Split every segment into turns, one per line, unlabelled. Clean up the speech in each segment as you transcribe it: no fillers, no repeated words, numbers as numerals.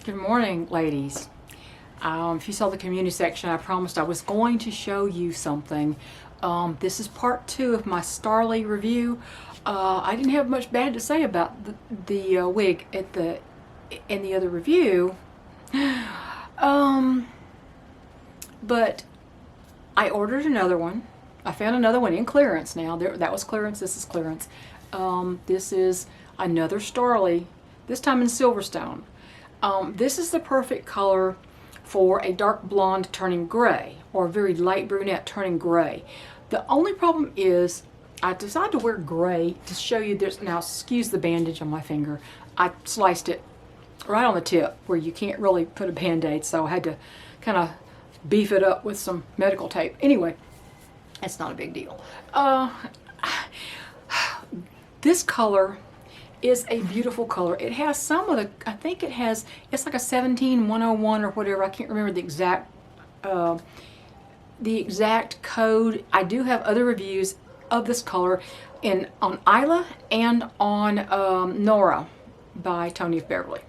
Good morning, ladies. If you saw the community section, I promised I was going to show you something. This is part 2 of my Starly review. I didn't have much bad to say about the wig in the other review, but I ordered another one. I found another one in clearance now. That was clearance. This is clearance. This is another Starly, this time in Silverstone. This is the perfect color for a dark blonde turning gray, or a very light brunette turning gray. The only problem is I decided to wear gray to show you this. Now excuse the bandage on my finger. I sliced it right on the tip where you can't really put a band-aid, so I had to kind of beef it up with some medical tape. Anyway, that's not a big deal. This color is a beautiful color. It has some of the, I think it's like a 17101 or whatever. I can't remember the exact code. I do have other reviews of this color on Isla and on Nora by Tony of Beverly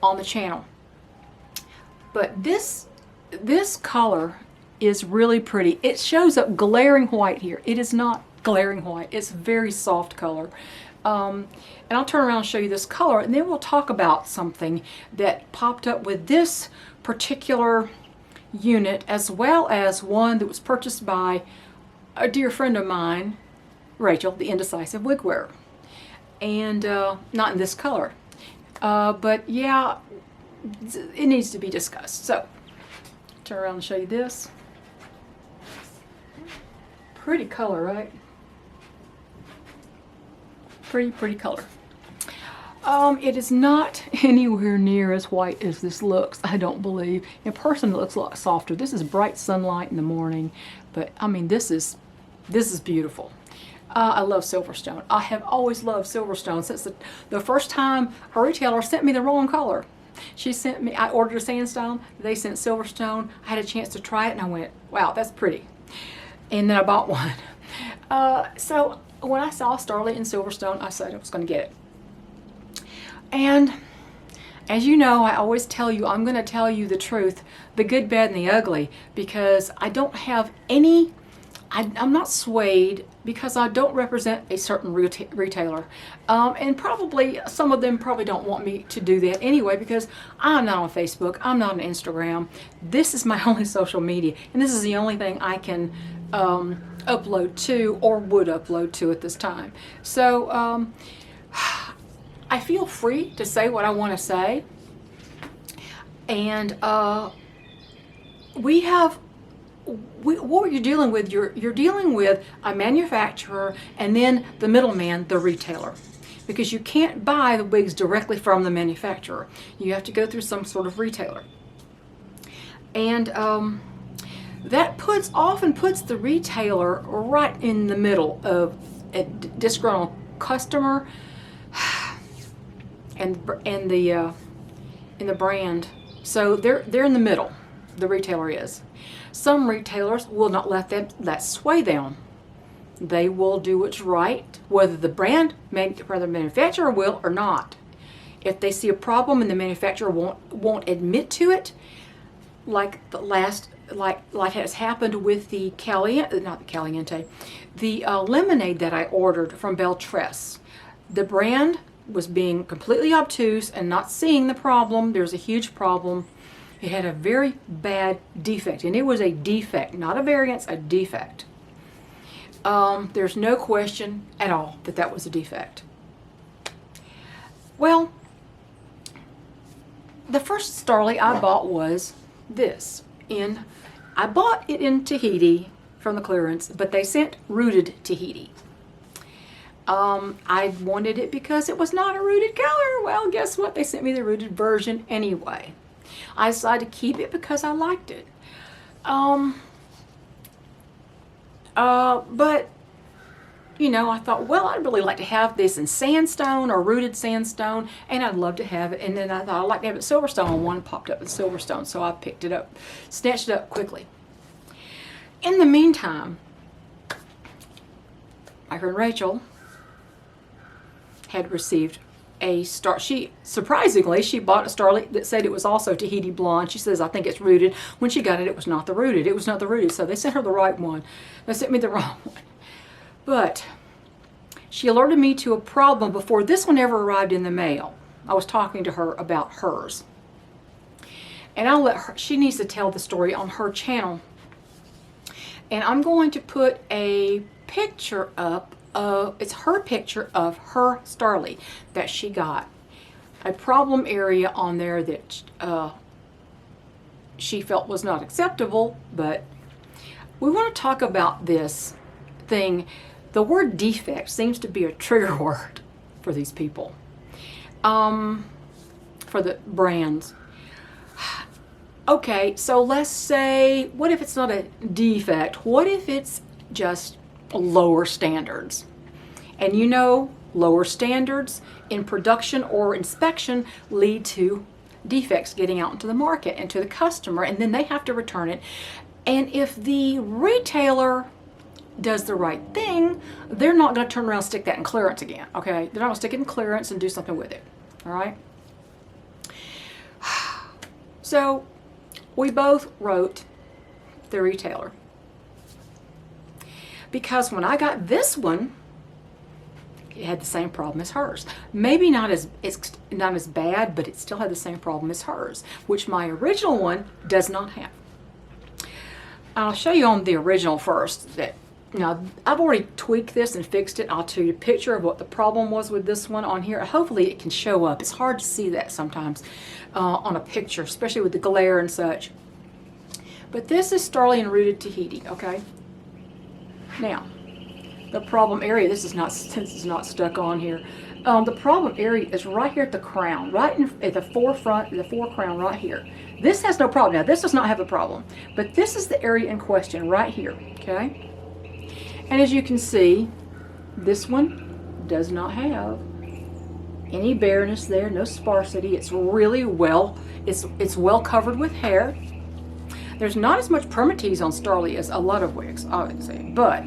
on the channel. But this color is really pretty. It shows up glaring white here. It is not glaring white. It's a very soft color. And I'll turn around and show you this color, and then we'll talk about something that popped up with this particular unit, as well as one that was purchased by a dear friend of mine, Rachel, the indecisive wig wearer. And not in this color. But yeah, it needs to be discussed. So, turn around and show you this. Pretty color, right? Pretty color. It is not anywhere near as white as this looks, I don't believe. In person it looks a lot softer. This is bright sunlight in the morning, but I mean this is beautiful. I love Silverstone. I have always loved Silverstone since the first time a retailer sent me the wrong color. I ordered a sandstone, they sent Silverstone. I had a chance to try it and I went, wow, that's pretty. And then I bought one. So when I saw Starly in Silverstone, I said I was going to get it. And as you know, I always tell you, I'm going to tell you the truth, the good, bad, and the ugly, because I don't have any, I'm not swayed because I don't represent a certain retailer. And probably some of them probably don't want me to do that anyway, because I'm not on Facebook, I'm not on Instagram. This is my only social media, and this is the only thing I can upload to, or would upload to at this time. So I feel free to say what I want to say, and what you're dealing with, you're dealing with a manufacturer and then the middleman, the retailer, because you can't buy the wigs directly from the manufacturer. You have to go through some sort of retailer, and that often puts the retailer right in the middle of a disgruntled customer and the brand. So they're in the middle. The retailer is. Some retailers will not let that sway them. They will do what's right, whether the manufacturer will or not. If they see a problem and the manufacturer won't admit to it, like has happened with the lemonade that I ordered from Beltress. The brand was being completely obtuse and not seeing the problem. There's a huge problem. It had a very bad defect, and it was a defect, not a variance, a defect. There's no question at all that was a defect. Well, the first Starly I bought was this. I bought it in Tahiti from the clearance, but they sent rooted Tahiti. I wanted it because it was not a rooted color. Well, guess what? They sent me the rooted version anyway. I decided to keep it because I liked it. But, you know, I thought, well, I'd really like to have this in sandstone or rooted sandstone, and I'd love to have it. And then I thought I'd like to have it Silverstone, and one popped up in Silverstone, so I picked it up, snatched it up quickly. In the meantime, my friend Rachel had received a star. She surprisingly she bought a Starly that said it was also Tahiti blonde. She says I think it's rooted. When she got it, it was not the rooted. It was not the rooted. So they sent her the right one. They sent me the wrong one. But she alerted me to a problem before this one ever arrived in the mail. I was talking to her about hers, and I'll let her. She needs to tell the story on her channel. And I'm going to put a picture up. It's her picture of her Starly that she got. A problem area on there that she felt was not acceptable, but we want to talk about this thing. The word defect seems to be a trigger word for these people, for the brands. Okay, so let's say, what if it's not a defect? What if it's just lower standards? And you know, lower standards in production or inspection lead to defects getting out into the market and to the customer, and then they have to return it. And if the retailer does the right thing, they're not going to turn around and stick that in clearance again, okay? They're not going to stick it in clearance and do something with it, all right? So we both wrote the retailer, because when I got this one, it had the same problem as hers. Maybe not as bad, but it still had the same problem as hers, which my original one does not have. I'll show you on the original first. Now, I've already tweaked this and fixed it. I'll tell you a picture of what the problem was with this one on here. Hopefully it can show up. It's hard to see that sometimes on a picture, especially with the glare and such. But this is Starly and Rooted Tahiti, okay? Now, the problem area, this is not stuck on here. The problem area is right here at the crown, right at the forefront, the forecrown right here. This has no problem. Now, this does not have a problem, but this is the area in question right here, okay? And as you can see, this one does not have any bareness there, no sparsity. It's really well, it's well covered with hair. There's not as much permatease on Starly as a lot of wigs, I would say, but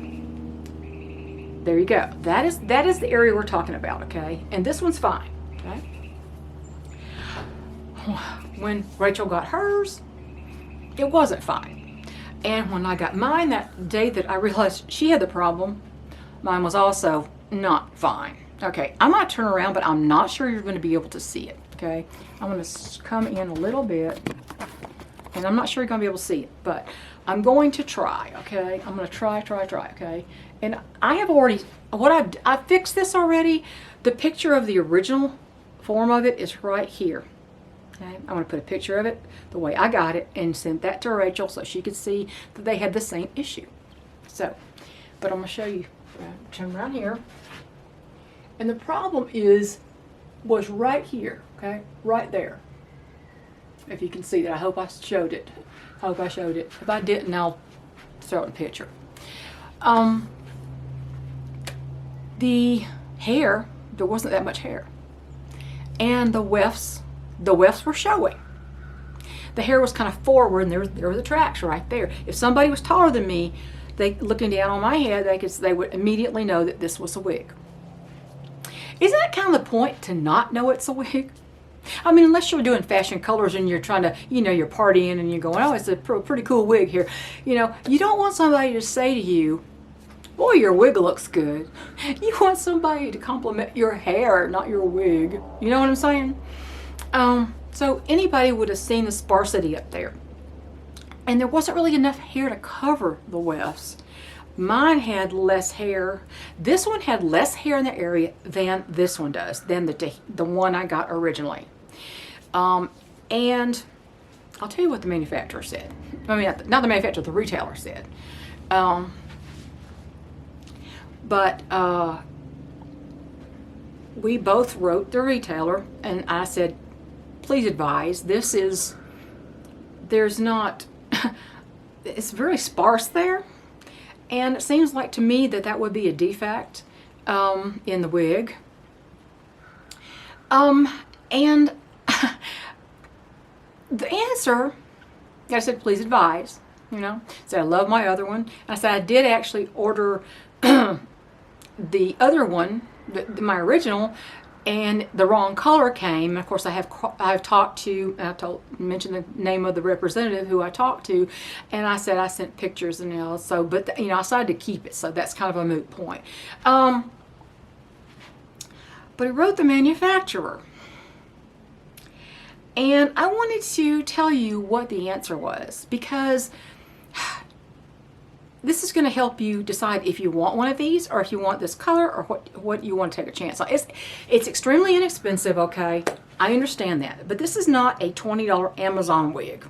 there you go. That is the area we're talking about, okay? And this one's fine, okay? When Rachel got hers, it wasn't fine. And when I got mine, that day that I realized she had the problem, mine was also not fine. Okay, I might turn around, but I'm not sure you're going to be able to see it, okay? I'm going to come in a little bit, and I'm not sure you're going to be able to see it, but I'm going to try, okay? I'm going to try, okay? And I have already, I fixed this already. The picture of the original form of it is right here. Okay? I'm going to put a picture of it the way I got it and send that to Rachel so she could see that they had the same issue. So, but I'm going to show you. Turn around here. And the problem was right here, okay? Right there. If you can see that. I hope I showed it. If I didn't, I'll throw it in a picture. The hair, there wasn't that much hair. And the wefts were showing. The hair was kind of forward, and there were the tracks right there. If somebody was taller than me, looking down on my head, they would immediately know that this was a wig. Isn't that kind of the point, to not know it's a wig? I mean, unless you're doing fashion colors and you're trying to, you're partying and you're going, oh, it's a pretty cool wig here. You don't want somebody to say to you, boy, your wig looks good. You want somebody to compliment your hair, not your wig. You know what I'm saying? So anybody would have seen the sparsity up there. And there wasn't really enough hair to cover the wefts. Mine had less hair. This one had less hair in the area than this one does, than the one I got originally. And I'll tell you what the manufacturer said. I mean, not the manufacturer, the retailer said. But we both wrote the retailer, and I said, please advise, there's not, it's very sparse there. And it seems like to me that would be a defect in the wig. And the answer, I said, please advise, So I love my other one. I said, I did actually order the other one, my original, and the wrong color came. Of course, I've talked to, mentioned the name of the representative who I talked to, and I said I sent pictures and so, but I decided to keep it, so that's kind of a moot point. But he wrote the manufacturer, and I wanted to tell you what the answer was, because this is going to help you decide if you want one of these, or if you want this color, or what you want to take a chance on. It's extremely inexpensive, okay? I understand that. But this is not a $20 Amazon wig.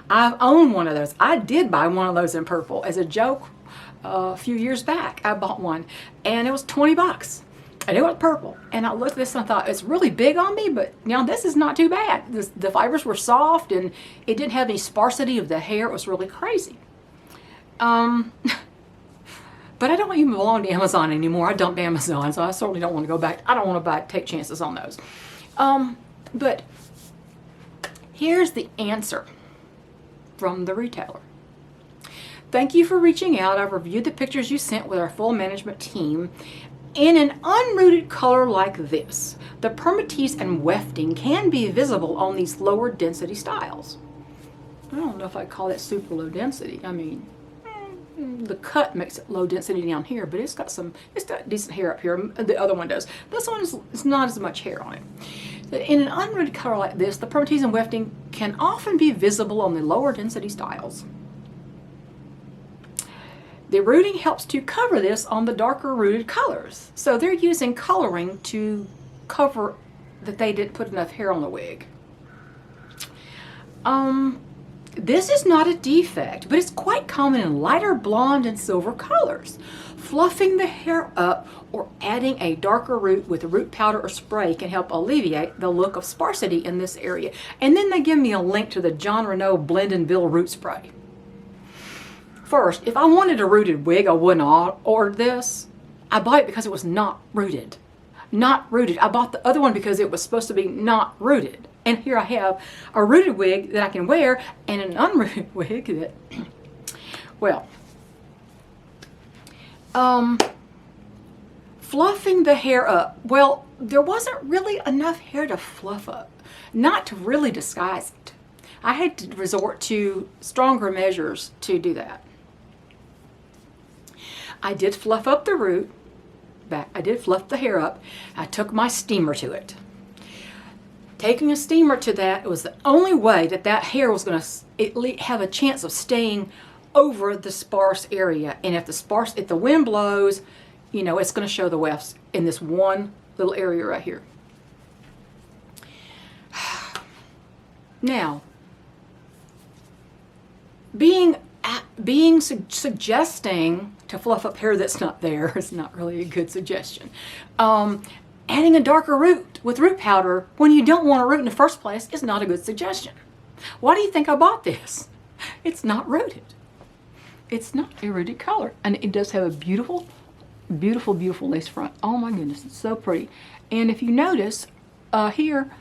I've owned one of those. I did buy one of those in purple. As a joke, a few years back, I bought one. And it was 20 bucks. And it was purple. And I looked at this and I thought, it's really big on me, but this is not too bad. The fibers were soft, and it didn't have any sparsity of the hair. It was really crazy. But I don't even belong to Amazon anymore. I dumped Amazon, so I certainly don't want to go back. I don't want to take chances on those. But here's the answer from the retailer. Thank you for reaching out. I've reviewed the pictures you sent with our full management team. In an unrooted color like this, the permatease and wefting can be visible on these lower density styles. I don't know if I'd call that super low density. I mean, the cut makes it low density down here, but it's got decent hair up here. The other one does. This one is not as much hair on it. In an unrooted color like this, the permatease and wefting can often be visible on the lower density styles. The rooting helps to cover this on the darker rooted colors. So they're using coloring to cover that they didn't put enough hair on the wig. This is not a defect, but it's quite common in lighter blonde and silver colors. Fluffing the hair up or adding a darker root with root powder or spray can help alleviate the look of sparsity in this area. And then they give me a link to the John Renault Blend and Bill root spray. First, if I wanted a rooted wig, I wouldn't have ordered this. I bought it because it was not rooted. Not rooted. I bought the other one because it was supposed to be not rooted. And here I have a rooted wig that I can wear and an unrooted wig that, well, fluffing the hair up. Well, there wasn't really enough hair to fluff up, not to really disguise it. I had to resort to stronger measures to do that. I did fluff up the root back. I did fluff the hair up. I took my steamer to it. Taking a steamer to that, it was the only way that hair was going to have a chance of staying over the sparse area. And if the wind blows, it's going to show the wefts in this one little area right here. Now, suggesting to fluff up hair that's not there is not really a good suggestion. Adding a darker root with root powder when you don't want a root in the first place is not a good suggestion. Why do you think I bought this? It's not rooted. It's not a rooted color. And it does have a beautiful, beautiful, beautiful lace front. Oh my goodness, it's so pretty. And if you notice here,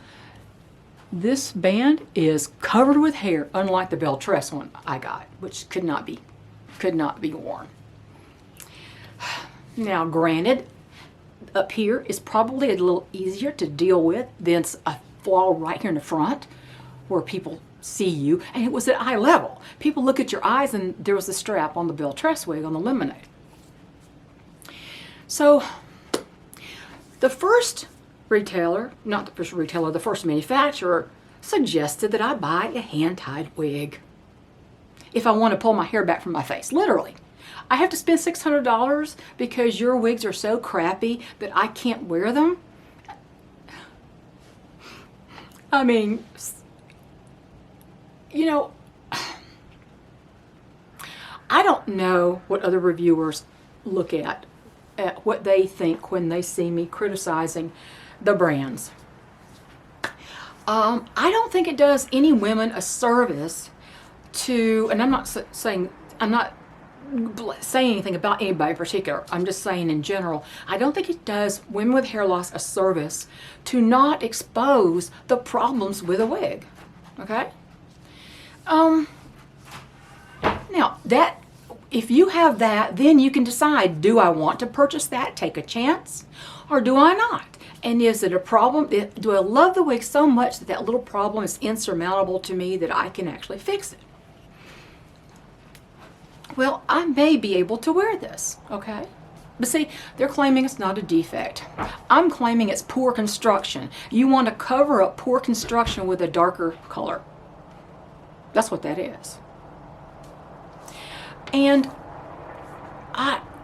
this band is covered with hair, unlike the Belle Tress one I got, which could not be worn. Now, granted, up here is probably a little easier to deal with than a flaw right here in the front where people see you, and it was at eye level. People look at your eyes, and there was a strap on the Belle Tress wig on the Lemonade. So the first retailer, not the first retailer, the first manufacturer suggested that I buy a hand-tied wig if I want to pull my hair back from my face, literally. I have to spend $600 because your wigs are so crappy that I can't wear them. I mean, I don't know what other reviewers look at what they think when they see me criticizing the brands. I don't think it does any women a service to, and I'm not saying anything about anybody in particular. I'm just saying in general, I don't think it does women with hair loss a service to not expose the problems with a wig. Okay? Now, if you have that, then you can decide, do I want to purchase that, take a chance, or do I not? And is it a problem? Do I love the wig so much that that little problem is insurmountable to me that I can actually fix it? Well, I may be able to wear this, okay? But see, they're claiming it's not a defect. I'm claiming it's poor construction. You want to cover up poor construction with a darker color. That's what that is. And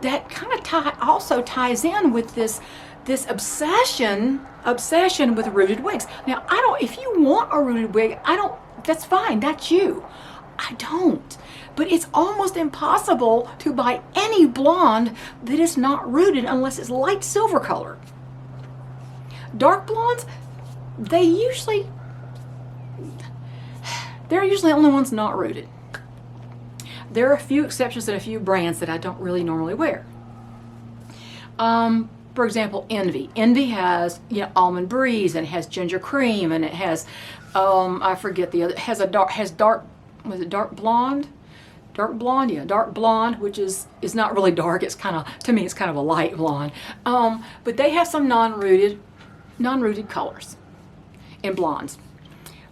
that kind of also ties in with this obsession with rooted wigs. Now, if you want a rooted wig, that's fine, that's you. I don't. But it's almost impossible to buy any blonde that is not rooted unless it's light silver color. Dark blondes, they're usually the only ones not rooted. There are a few exceptions and a few brands that I don't really normally wear. For example, Envy. Envy has, almond breeze, and it has ginger cream, and it has, I forget the other. It has dark. Was it dark blonde? Dark blonde, yeah, dark blonde, which is not really dark. It's kind of, to me, it's kind of a light blonde. But they have some non-rooted colors in blondes.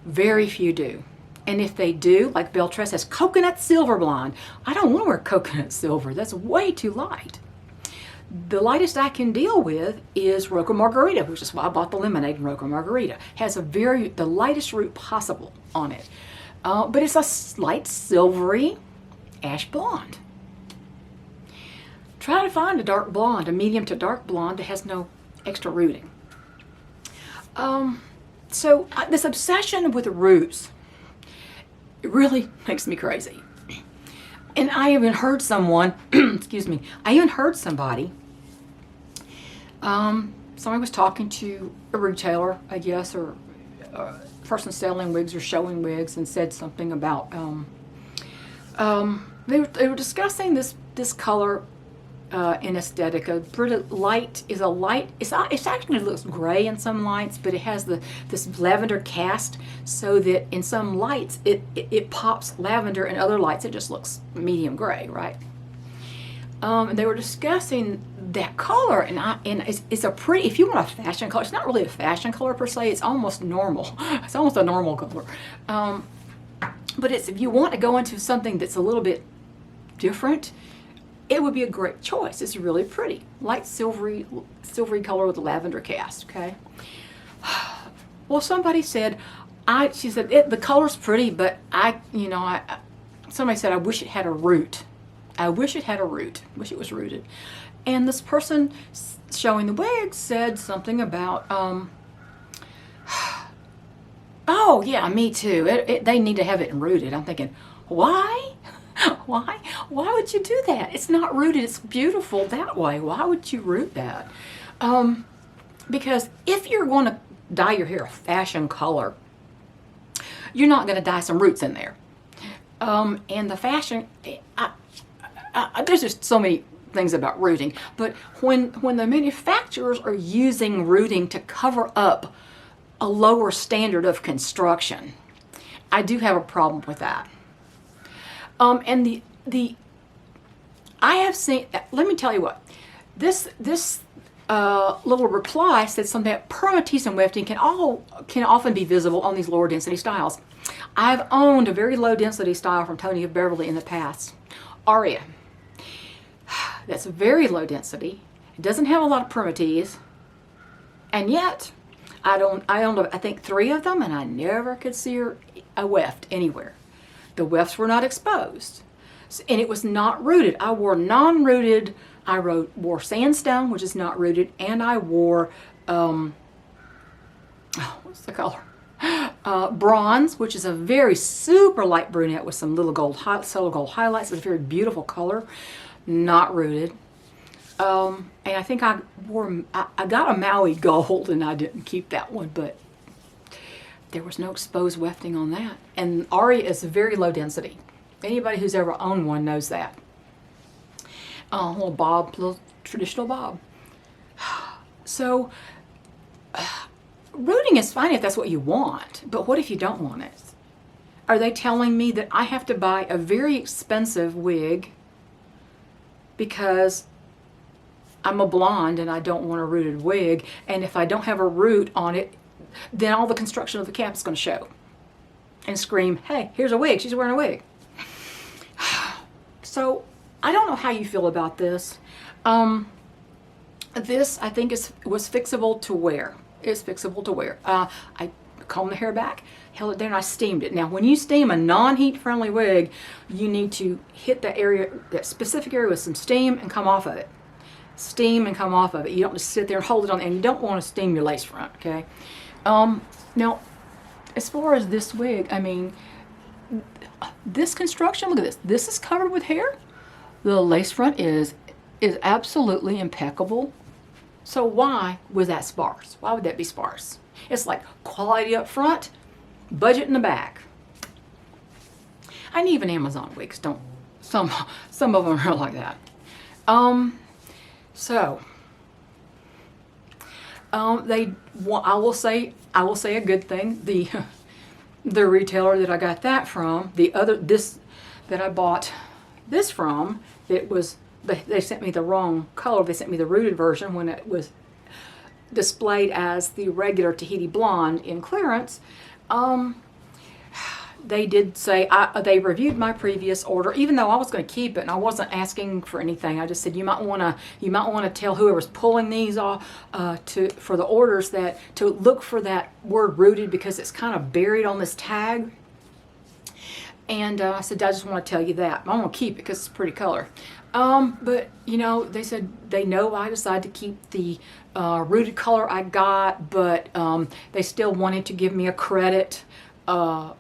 Very few do. And if they do, like Beltress has coconut silver blonde. I don't want to wear coconut silver. That's way too light. The lightest I can deal with is Rocco Margarita, which is why I bought the lemonade in Rocco Margarita. Has the lightest root possible on it. But it's a light silvery ash blonde. Try to find a dark blonde, a medium to dark blonde that has no extra rooting. So this obsession with roots, it really makes me crazy. And I even heard someone, excuse me, somebody was talking to a retailer, I guess, or a person selling wigs or showing wigs, and said something about, they were discussing this color in aesthetic. A pretty light is a light. It actually looks gray in some lights, but it has this lavender cast, so that in some lights it pops lavender, and other lights it just looks medium gray, right? And they were discussing that color, and it's a pretty. If you want a fashion color, it's not really a fashion color per se. It's almost normal. It's almost a normal color. But if you want to go into something that's a little bit different, it would be a great choice. It's really pretty. Light silvery color with a lavender cast, okay? Well, somebody said, she said, the color's pretty, but somebody said, I wish it had a root. I wish it had a root. Wish it was rooted. And this person showing the wig said something about, oh yeah, me too. They need to have it rooted. I'm thinking, why? Why would you do that? It's not rooted. It's beautiful that way. Why would you root that? Because if you're going to dye your hair a fashion color, you're not going to dye some roots in there. And the fashion, there's just so many things about rooting. But when the manufacturers are using rooting to cover up a lower standard of construction, I do have a problem with that. And I have seen, let me tell you what, this little reply said something that permatease and wefting can often be visible on these lower density styles. I've owned a very low density style from Tony of Beverly in the past, Aria. That's very low density. It doesn't have a lot of permatease, and yet I owned I think 3 of them, and I never could see a weft anywhere. The wefts were not exposed, and it was not rooted. I wore non-rooted. I wore sandstone, which is not rooted, and I wore what's the color? Bronze, which is a very super light brunette with some little subtle gold highlights. It's a very beautiful color, not rooted. And I think I got a Maui gold, and I didn't keep that one, but there was no exposed wefting on that. And Aria is very low density. Anybody who's ever owned one knows that. Little traditional bob. So, rooting is fine if that's what you want, but what if you don't want it? Are they telling me that I have to buy a very expensive wig because I'm a blonde and I don't want a rooted wig, and if I don't have a root on it, then all the construction of the cap is going to show and scream, hey, here's a wig, she's wearing a wig. So I don't know how you feel about this. This I think was fixable to wear. It's fixable to wear. I combed the hair back, held it there, and I steamed it. Now, when you steam a non-heat friendly wig, you need to hit that area, that specific area, with some steam and come off of it. Steam and come off of it. You don't just sit there and hold it on, and you don't want to steam your lace front, okay? Now, as far as this wig, I mean, this construction, look at this. This is covered with hair. The lace front is absolutely impeccable. So why was that sparse? Why would that be sparse? It's like quality up front, budget in the back. And even Amazon wigs don't, some of them are like that. I will say a good thing. The retailer that I got that from, that I bought this from, they sent me the wrong color. They sent me the rooted version when it was displayed as the regular Tahiti blonde in clearance. They did say, they reviewed my previous order, even though I was going to keep it and I wasn't asking for anything. I just said, you might want to tell whoever's pulling these off for the orders to look for that word rooted, because it's kind of buried on this tag. And I said, I just want to tell you that. I'm going to keep it because it's a pretty color. But, you know, they said they know I decided to keep the rooted color I got, but they still wanted to give me a credit on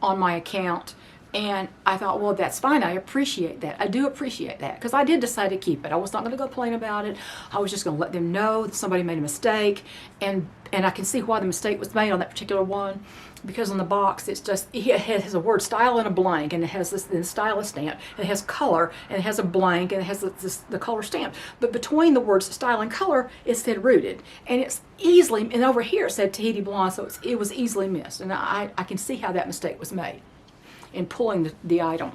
my account. And I thought, well, that's fine. I appreciate that. I do appreciate that, because I did decide to keep it. I was not going to complain about it. I was just going to let them know that somebody made a mistake, and I can see why the mistake was made on that particular one, because on the box it has a word style and a blank, and it has the stylus stamp, and it has color, and it has a blank, and it has the color stamp. But between the words style and color, it said rooted, and it's easily, and over here it said Tahiti blonde, so it was easily missed, and I can see how that mistake was made in pulling the item.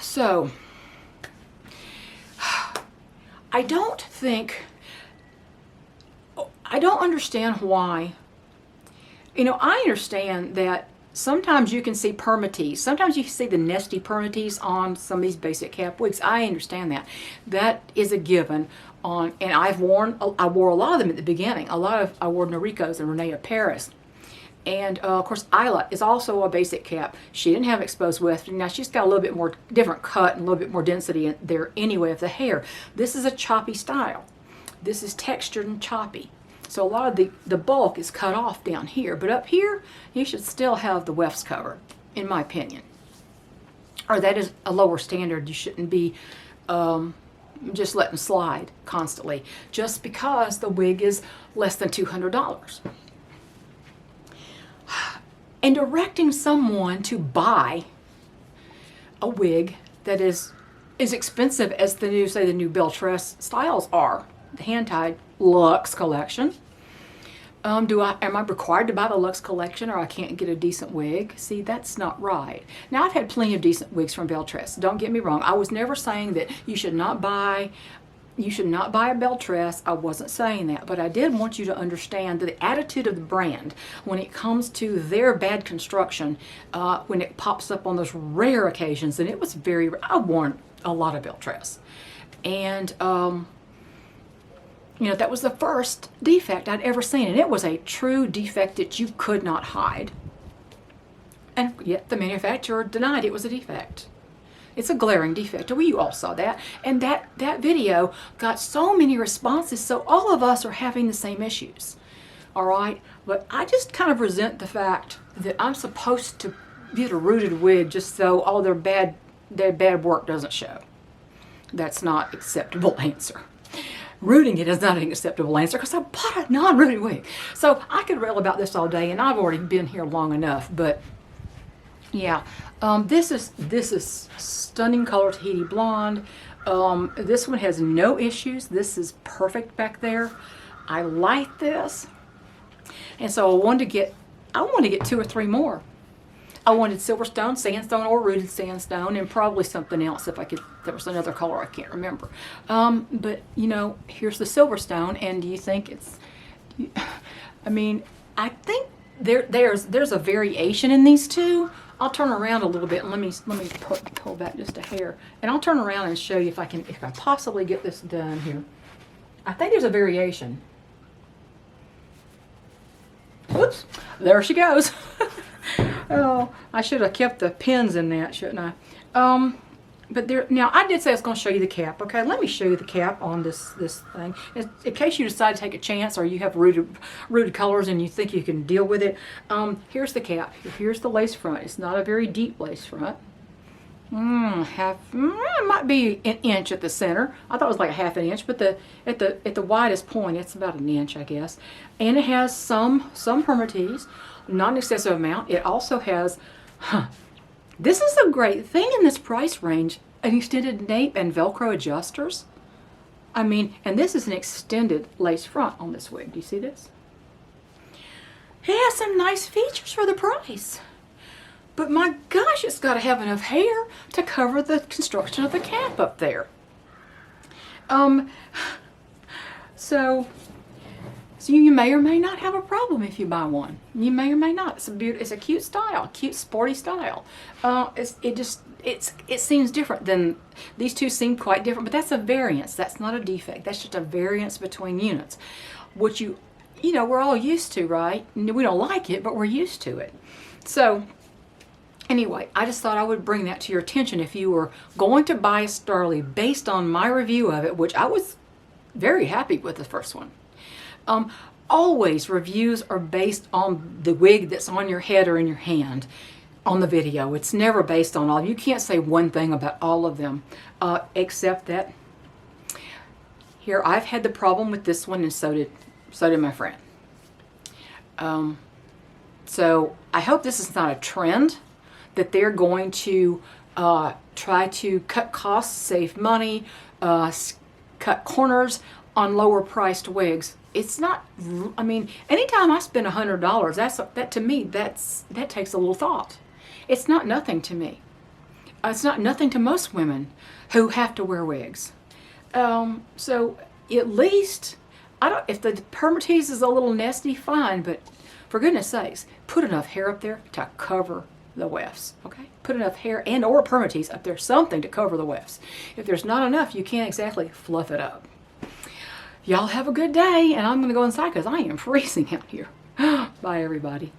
So I don't understand why. You know, I understand that sometimes you can see permatease. Sometimes you can see the nesty permatease on some of these basic cap wigs. I understand that. That is a given on, and I wore a lot of them at the beginning. I wore Noriko's and Renee Paris. And of course, Isla is also a basic cap. She didn't have exposed wefting. Now she's got a little bit more different cut and a little bit more density there anyway of the hair. This is a choppy style. This is textured and choppy. So a lot of the bulk is cut off down here, but up here you should still have the wefts covered, in my opinion. Or that is a lower standard. You shouldn't be just letting slide constantly just because the wig is less than $200. And directing someone to buy a wig that is as expensive as the new Beltress styles are, the hand-tied Luxe collection. Am I required to buy the Luxe collection, or I can't get a decent wig? See, that's not right. Now, I've had plenty of decent wigs from Beltress. Don't get me wrong. I was never saying that you should not buy a Beltress. I wasn't saying that, but I did want you to understand the attitude of the brand when it comes to their bad construction, when it pops up on those rare occasions, and it was very rare. I've worn a lot of Beltress, and you know, that was the first defect I'd ever seen, and it was a true defect that you could not hide. And yet the manufacturer denied it was a defect. It's a glaring defect. Well, you all saw that. And that video got so many responses, so all of us are having the same issues. All right? But I just kind of resent the fact that I'm supposed to get a rooted wig just so all their bad work doesn't show. That's not an acceptable answer. Rooting it is not an acceptable answer because I bought a non-rooted wig. So I could rail about this all day, and I've already been here long enough. But yeah, this is stunning color Tahiti blonde. This one has no issues. This is perfect back there. I like this, and so I wanted to get 2 or 3 more. I wanted silverstone, sandstone, or rooted sandstone, and probably something else if I could There was another color I can't remember. But you know, here's the Silverstone, and do you think it's? I mean, I think there's a variation in these two. I'll turn around a little bit and let me pull back just a hair, and I'll turn around and show you if I possibly get this done here. I think there's a variation. Whoops, there she goes. Oh, I should have kept the pins in that, shouldn't I? But there, now I did say I was going to show you the cap. Okay, let me show you the cap on this thing. In case you decide to take a chance, or you have rooted colors and you think you can deal with it. Here's the cap. Here's the lace front. It's not a very deep lace front. It might be an inch at the center. I thought it was like a half an inch, but at the widest point, it's about an inch, I guess. And it has some permatease, not an excessive amount. It also has, this is a great thing in this price range, an extended nape and Velcro adjusters. I mean, and this is an extended lace front on this wig. Do you see this? It has some nice features for the price. But my gosh, it's got to have enough hair to cover the construction of the cap up there. So you may or may not have a problem if you buy one. You may or may not. It's a cute style, cute sporty style. It seems different than these two seem quite different, but that's a variance. That's not a defect. That's just a variance between units, which you know we're all used to, right? We don't like it, but we're used to it. So anyway, I just thought I would bring that to your attention if you were going to buy a Starly based on my review of it, which I was very happy with the first one. Always reviews are based on the wig that's on your head or in your hand on the video. It's never based on all. You can't say one thing about all of them, except that here I've had the problem with this one, and so did my friend. So I hope this is not a trend, that they're going to try to cut costs, save money, cut corners on lower priced wigs. It's not, I mean, anytime I spend $100, that to me, that takes a little thought. It's not nothing to me. It's not nothing to most women who have to wear wigs. So at least, if the permatease is a little nasty, fine, but for goodness sakes, put enough hair up there to cover the wefts, okay? Put enough hair and or permatease up there, something to cover the wefts. If there's not enough, you can't exactly fluff it up. Y'all have a good day, and I'm going to go inside because I am freezing out here. Bye, everybody.